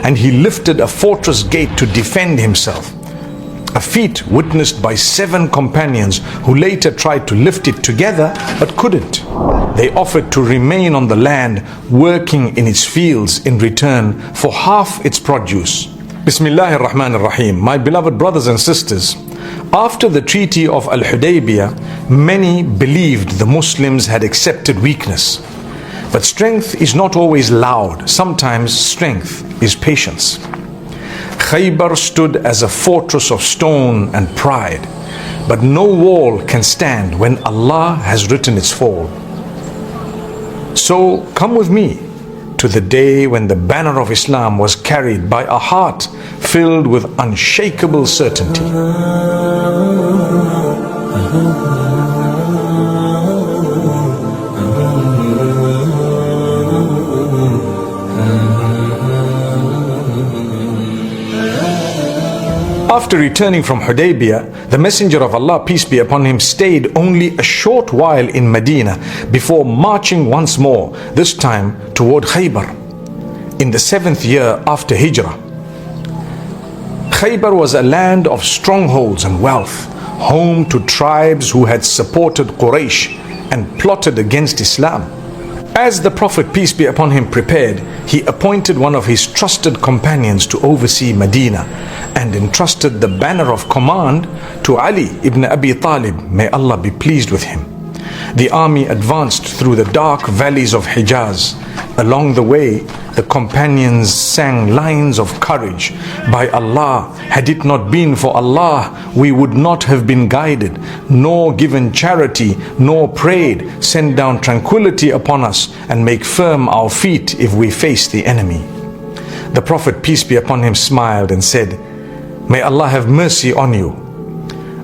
and he lifted a fortress gate to defend himself. A feat witnessed by 7 companions who later tried to lift it together but couldn't. They offered to remain on the land, working in its fields in return for half its produce. Bismillahir Rahmanir Rahim. My beloved brothers and sisters, after the Treaty of Al-Hudaybiyah, many believed the Muslims had accepted weakness. But strength is not always loud. Sometimes strength is patience. Khaybar stood as a fortress of stone and pride, but no wall can stand when Allah has written its fall. So come with me to the day when the banner of Islam was carried by a heart filled with unshakable certainty. After returning from Hudaybiyah, the Messenger of Allah, peace be upon him, stayed only a short while in Medina before marching once more, this time toward Khaybar, in the 7th year after Hijrah. Khaybar was a land of strongholds and wealth, home to tribes who had supported Quraysh and plotted against Islam. As the Prophet, peace be upon him, prepared, he appointed one of his trusted companions to oversee Madinah and entrusted the banner of command to Ali ibn Abi Talib, may Allah be pleased with him. The army advanced through the dark valleys of Hijaz. Along the way, the companions sang lines of courage. By Allah, had it not been for Allah, we would not have been guided, nor given charity, nor prayed, send down tranquility upon us, and make firm our feet if we face the enemy. The Prophet, peace be upon him, smiled and said, "May Allah have mercy on you."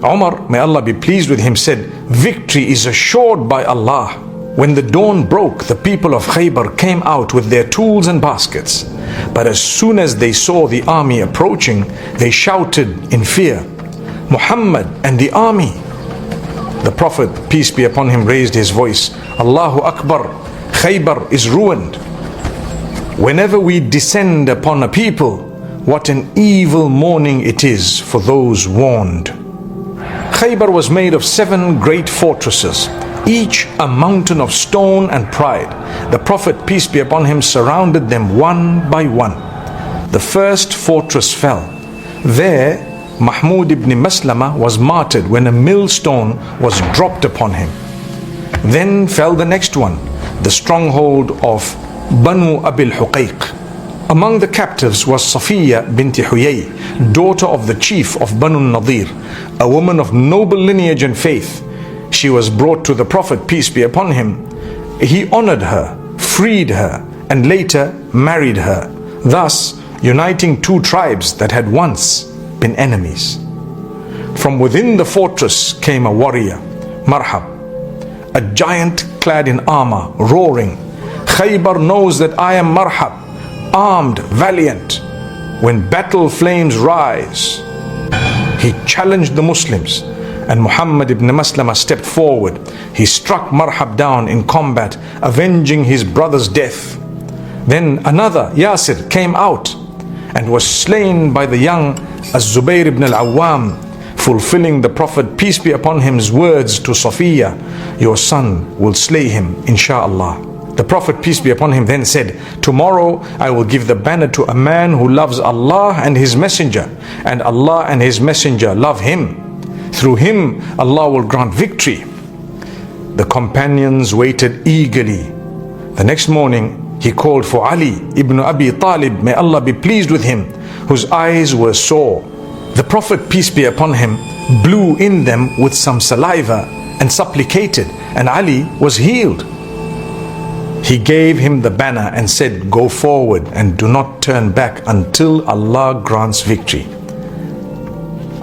Umar, may Allah be pleased with him, said, "Victory is assured by Allah." When the dawn broke, the people of Khaybar came out with their tools and baskets. But as soon as they saw the army approaching, they shouted in fear, "Muhammad and the army!" The Prophet, peace be upon him, raised his voice, "Allahu Akbar, Khaybar is ruined." Whenever we descend upon a people, what an evil morning it is for those warned. Khaybar was made of 7 great fortresses, each a mountain of stone and pride. The Prophet, peace be upon him, surrounded them one by one. The first fortress fell. There, Mahmud ibn Maslama was martyred when a millstone was dropped upon him. Then fell the next one, the stronghold of Banu Abil Huqayq. Among the captives was Safiya bint Huyay, daughter of the chief of Banu Nadir, a woman of noble lineage and faith. She was brought to the Prophet, peace be upon him. He honored her, freed her, and later married her, thus uniting 2 tribes that had once been enemies. From within the fortress came a warrior, Marhab, a giant clad in armor, roaring, "Khaybar knows that I am Marhab, armed, valiant. When battle flames rise." He challenged the Muslims, and Muhammad ibn Maslama stepped forward. He struck Marhab down in combat, avenging his brother's death. Then another, Yasir, came out and was slain by the young Az-Zubayr ibn al-Awwam, fulfilling the Prophet, peace be upon him's words to Safiya, "Your son will slay him, inshallah." The Prophet, peace be upon him, then said, "Tomorrow I will give the banner to a man who loves Allah and His Messenger, and Allah and His Messenger love him. Through him Allah will grant victory." The companions waited eagerly. The next morning he called for Ali ibn Abi Talib, may Allah be pleased with him, whose eyes were sore. The Prophet, peace be upon him, blew in them with some saliva and supplicated, and Ali was healed. He gave him the banner and said, "Go forward and do not turn back until Allah grants victory."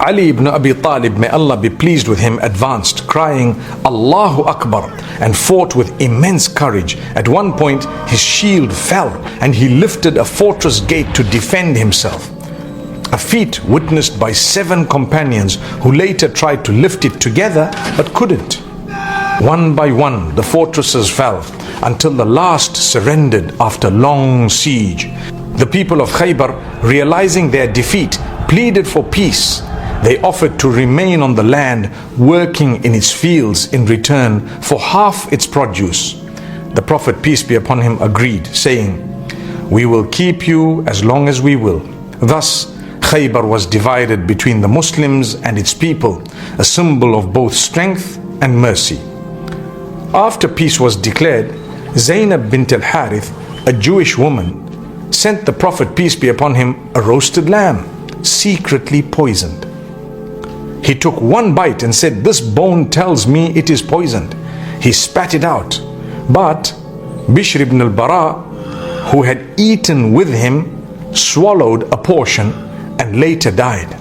Ali ibn Abi Talib, may Allah be pleased with him, advanced, crying, "Allahu Akbar," and fought with immense courage. At one point, his shield fell, and he lifted a fortress gate to defend himself. A feat witnessed by 7 companions who later tried to lift it together but couldn't. One by one, the fortresses fell, until the last surrendered after long siege. The people of Khaybar, realizing their defeat, pleaded for peace. They offered to remain on the land, working in its fields in return for half its produce. The Prophet, peace be upon him, agreed, saying, "We will keep you as long as we will." Thus, Khaybar was divided between the Muslims and its people, a symbol of both strength and mercy. After peace was declared, Zainab bint al-Harith, a Jewish woman, sent the Prophet, peace be upon him, a roasted lamb, secretly poisoned. He took one bite and said, "This bone tells me it is poisoned." He spat it out. But Bishr ibn al-Bara, who had eaten with him, swallowed a portion and later died.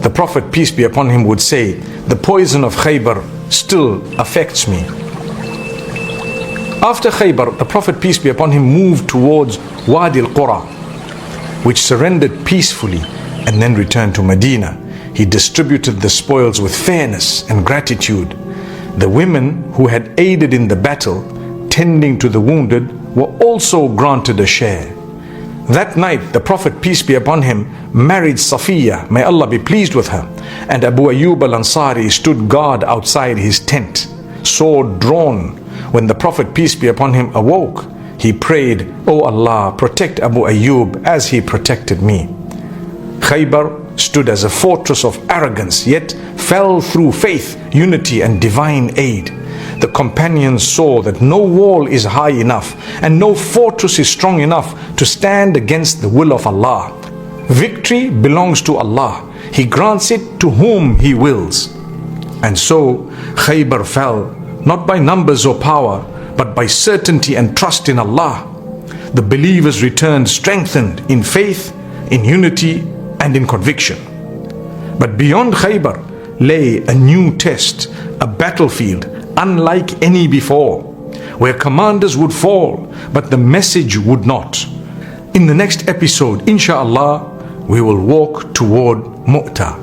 The Prophet, peace be upon him, would say, "The poison of Khaybar still affects me." After Khaybar, the Prophet, peace be upon him, moved towards Wadi al-Qura, which surrendered peacefully and then returned to Medina. He distributed the spoils with fairness and gratitude. The women who had aided in the battle, tending to the wounded, were also granted a share. That night, the Prophet, peace be upon him, married Safiya, may Allah be pleased with her, and Abu Ayyub al-Ansari stood guard outside his tent, sword drawn. When the Prophet, peace be upon him, awoke, he prayed, "O Allah, protect Abu Ayyub as he protected me." Khaybar stood as a fortress of arrogance, yet fell through faith, unity and divine aid. The companions saw that no wall is high enough and no fortress is strong enough to stand against the will of Allah. Victory belongs to Allah. He grants it to whom He wills. And so Khaybar fell, not by numbers or power, but by certainty and trust in Allah. The believers returned strengthened in faith, in unity and in conviction. But beyond Khaybar lay a new test, a battlefield unlike any before, where commanders would fall, but the message would not. In the next episode, inshallah, we will walk toward Mu'tah.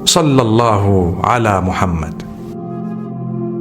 Sallallahu ala Muhammad.